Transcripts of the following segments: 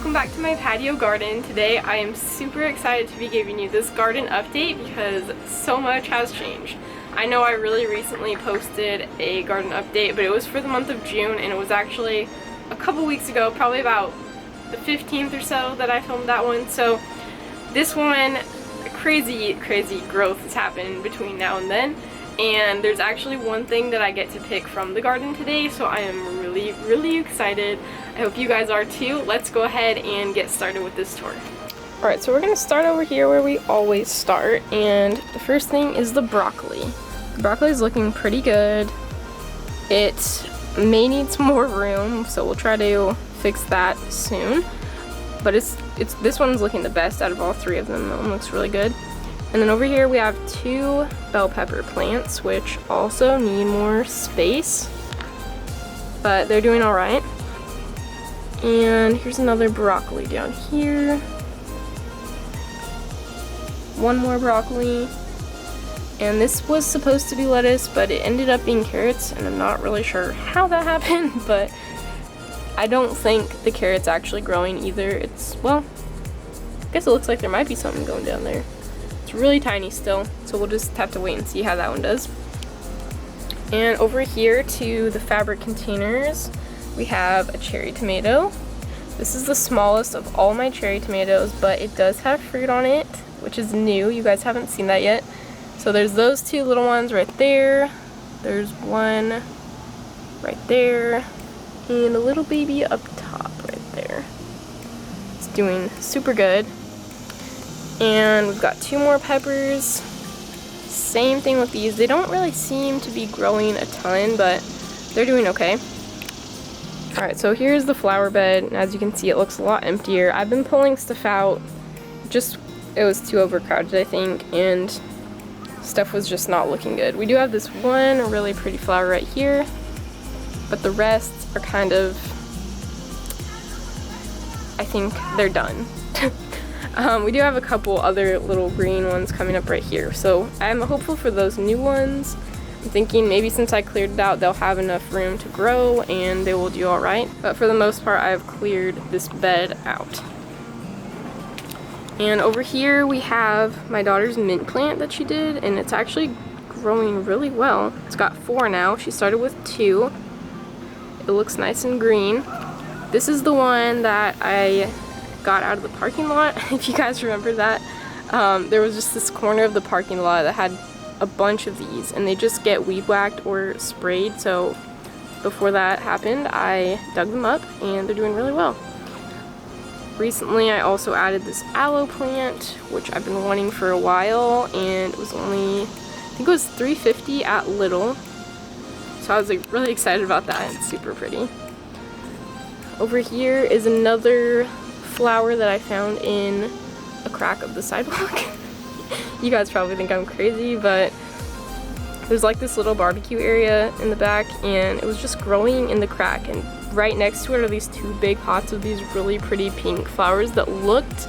welcome back to my patio garden. Today I am super excited to be giving you this garden update because so much has changed. I know I really recently posted a garden update, but it was for the month of June, and it was actually a couple weeks ago, probably about the 15th or so that I filmed that one. So this one, crazy growth has happened between now and then. And there's actually one thing that I get to pick from the garden today, so I am really excited. I hope you guys are too. Let's go ahead and get started with this tour. Alright, so we're going to start over here where we always start, and the first thing is the broccoli. The broccoli is looking pretty good. It may need some more room, so we'll try to fix that soon. But this one's looking the best out of all three of them. That one looks really good. And then over here we have two bell pepper plants, which also need more space, but they're doing all right. And here's another broccoli down here. One more broccoli. And this was supposed to be lettuce, but it ended up being carrots, and I'm not really sure how that happened, but I don't think the carrot's actually growing either. Well, I guess it looks like there might be something going down there. It's really tiny still, so we'll just have to wait and see how that one does. And over here to the fabric containers, we have a cherry tomato. This is the smallest of all my cherry tomatoes, but it does have fruit on it, which is new. You guys haven't seen that yet. So there's those two little ones right there. There's one right there, and a little baby up top right there. It's doing super good. And we've got two more peppers. Same thing with these. They don't really seem to be growing a ton, but they're doing okay. Alright, so here's the flower bed, and as you can see, it looks a lot emptier. I've been pulling stuff out. It was too overcrowded, I think, and stuff was just not looking good. We do have this one really pretty flower right here, but the rest are kind of, I think they're done. We do have a couple other little green ones coming up right here, so I'm hopeful for those new ones. I'm thinking maybe since I cleared it out, they'll have enough room to grow and they will do alright. But for the most part, I've cleared this bed out. And over here we have my daughter's mint plant that she did, and it's actually growing really well. It's got 4 now. She started with 2. It looks nice and green. This is the one that I got out of the parking lot, if you guys remember that. There was just this corner of the parking lot that had a bunch of these, and they just get weed whacked or sprayed, so before that happened I dug them up and they're doing really well. Recently I also added this aloe plant, which I've been wanting for a while, and it was only, I think it was $3.50 at Lidl, so I was like really excited about that. It's super pretty. Over here is another flower that I found in a crack of the sidewalk. You guys probably think I'm crazy, but there's like this little barbecue area in the back, and it was just growing in the crack, and right next to it are these 2 big pots of these really pretty pink flowers that looked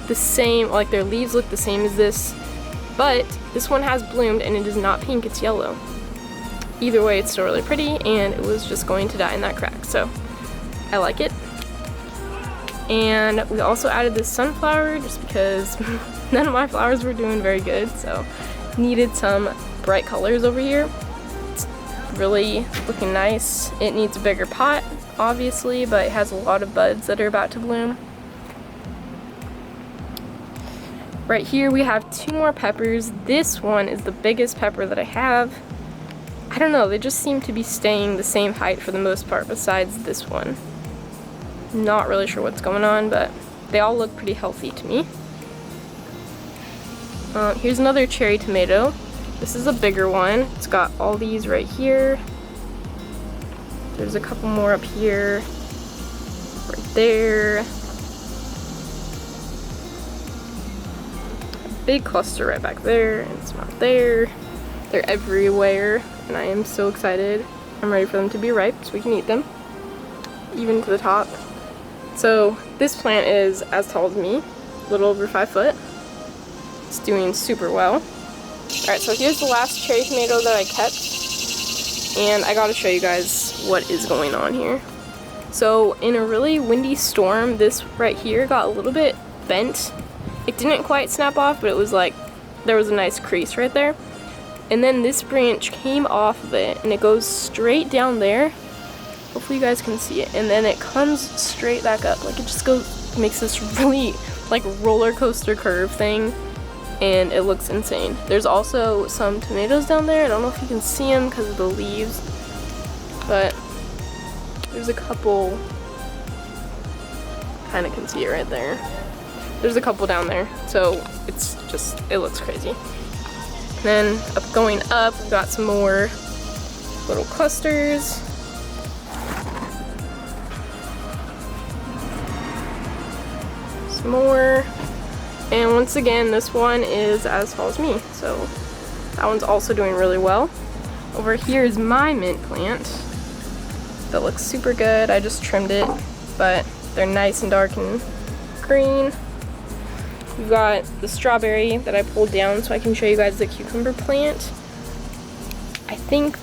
the same, like their leaves looked the same as this, but this one has bloomed and it is not pink, it's yellow. Either way, it's still really pretty, and it was just going to die in that crack, so I like it. And we also added this sunflower just because none of my flowers were doing very good, so needed some bright colors over here. It's really looking nice. It needs a bigger pot, obviously, but it has a lot of buds that are about to bloom. Right here we have 2 more peppers. This one is the biggest pepper that I have. I don't know, they just seem to be staying the same height for the most part besides this one. Not really sure what's going on, but they all look pretty healthy to me. Here's another cherry tomato. This is a bigger one. It's got all these right here. There's a couple more up here, right there. A big cluster right back there, and some out there. They're everywhere, and I am so excited. I'm ready for them to be ripe so we can eat them, even to the top. So this plant is as tall as me, a little over 5 foot. It's doing super well. Alright, so here's the last cherry tomato that I kept, and I gotta show you guys what is going on here. So in a really windy storm, this right here got a little bit bent. It didn't quite snap off, but it was like, there was a nice crease right there. And then this branch came off of it and it goes straight down there. Hopefully you guys can see it. And then it comes straight back up. Like it just goes, makes this really like roller coaster curve thing. And it looks insane. There's also some tomatoes down there. I don't know if you can see them because of the leaves, but there's a couple, kind of can see it right there. There's a couple down there, so it's just, it looks crazy. And then going up, we've got some more little clusters. Some more. And once again, this one is as tall as me, so that one's also doing really well. Over here is my mint plant. That looks super good. I just trimmed it, but they're nice and dark and green. We've got the strawberry that I pulled down so I can show you guys the cucumber plant. I think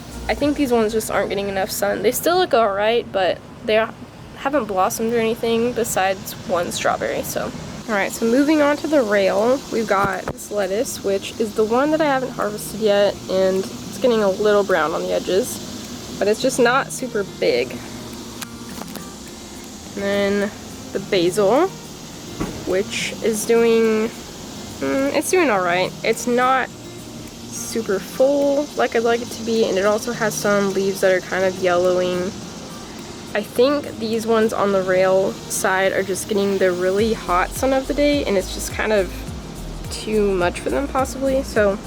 these ones just aren't getting enough sun. They still look alright, but they haven't blossomed or anything besides one strawberry, so. Alright, so moving on to the rail, we've got this lettuce, which is the one that I haven't harvested yet, and it's getting a little brown on the edges, but it's just not super big. And then the basil, which is doing, it's doing alright. It's not super full like I'd like it to be, and it also has some leaves that are kind of yellowing. I think these ones on the rail side are just getting the really hot sun of the day, and it's just kind of too much for them possibly, so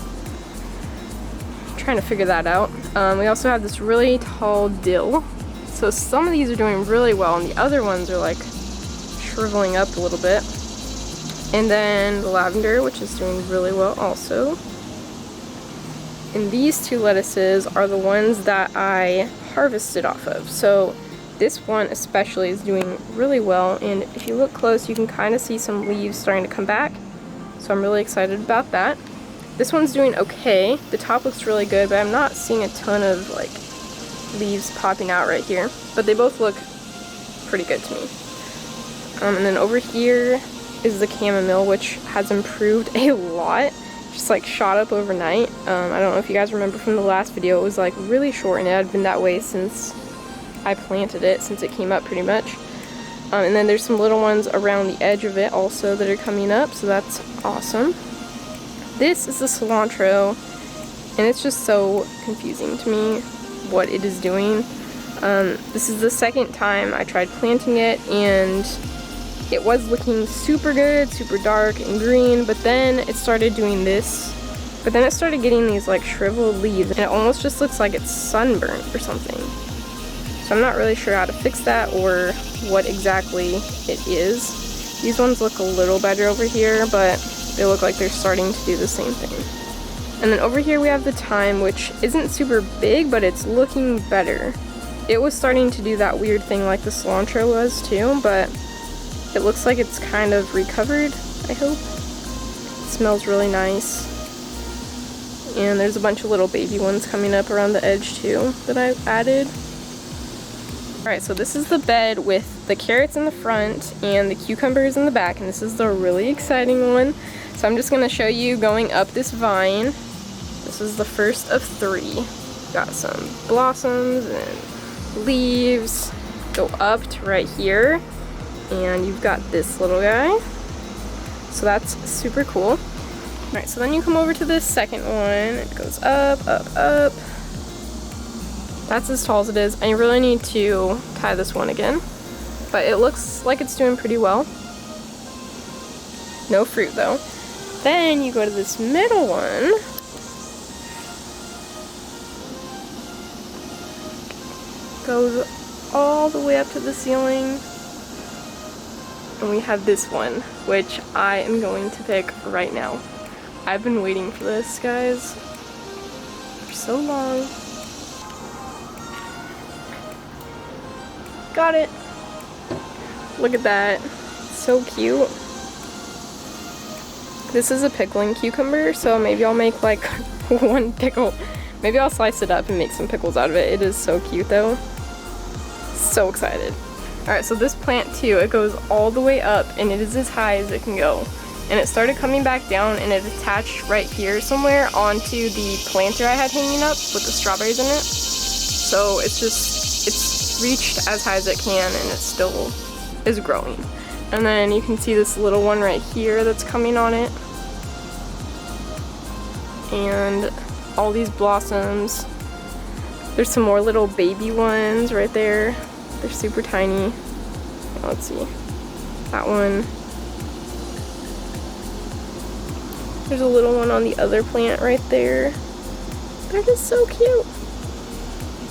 I'm trying to figure that out. We also have this really tall dill, so some of these are doing really well and the other ones are like shriveling up a little bit. And then the lavender, which is doing really well also. And these two lettuces are the ones that I harvested off of, so this one especially is doing really well, and if you look close you can kind of see some leaves starting to come back, so I'm really excited about that. This one's doing okay. The top looks really good, but I'm not seeing a ton of like leaves popping out right here, but they both look pretty good to me. And then over here is the chamomile, which has improved a lot, just like shot up overnight. I don't know if you guys remember from the last video, it was like really short and it had been that way since I planted it, since it came up pretty much. And then there's some little ones around the edge of it also that are coming up, so that's awesome. This is the cilantro, and it's just so confusing to me what it is doing. This is the second time I tried planting it, and it was looking super good, super dark and green, but then it started doing this. But then it started getting these like shriveled leaves, and it almost just looks like it's sunburnt or something. So I'm not really sure how to fix that or what exactly it is. These ones look a little better over here, but they look like they're starting to do the same thing. And then over here we have the thyme, which isn't super big, but it's looking better. It was starting to do that weird thing like the cilantro was too, but it looks like it's kind of recovered, I hope. It smells really nice. And there's a bunch of little baby ones coming up around the edge too that I've added. Alright, so this is the bed with the carrots in the front and the cucumbers in the back, and this is the really exciting one. So I'm just going to show you going up this vine. This is the first of 3. Got some blossoms and leaves. Go up to right here, and you've got this little guy. So that's super cool. Alright, so then you come over to this second one. It goes up, up, up. That's as tall as it is. I really need to tie this one again, but it looks like it's doing pretty well. No fruit though. Then you go to this middle one. Goes all the way up to the ceiling. And we have this one, which I am going to pick right now. I've been waiting for this, guys, for so long. Got it. Look at that. So cute. This is a pickling cucumber, so maybe I'll make like one pickle. Maybe I'll slice it up and make some pickles out of it. It is so cute though. So excited. Alright, so this plant too, it goes all the way up and it is as high as it can go. And it started coming back down and it attached right here somewhere onto the planter I had hanging up with the strawberries in it. So it's reached as high as it can and it still is growing. And then you can see this little one right here that's coming on it. And all these blossoms. There's some more little baby ones right there. They're super tiny. Let's see. That one. There's a little one on the other plant right there. They're just so cute.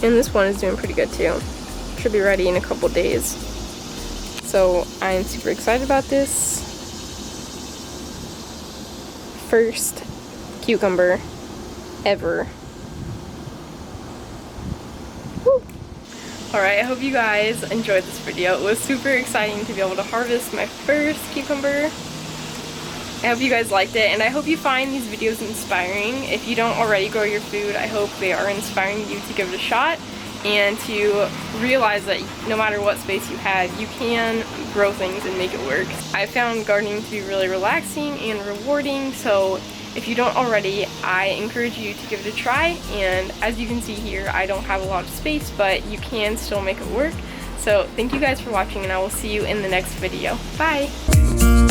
And this one is doing pretty good too. Should be ready in a couple days. So I'm super excited about this. First cucumber ever. Woo. Alright, I hope you guys enjoyed this video. It was super exciting to be able to harvest my first cucumber. I hope you guys liked it, and I hope you find these videos inspiring. If you don't already grow your food, I hope they are inspiring you to give it a shot and to realize that no matter what space you have, you can grow things and make it work. I found gardening to be really relaxing and rewarding, so if you don't already, I encourage you to give it a try. And as you can see here, I don't have a lot of space, but you can still make it work. So thank you guys for watching, and I will see you in the next video. Bye!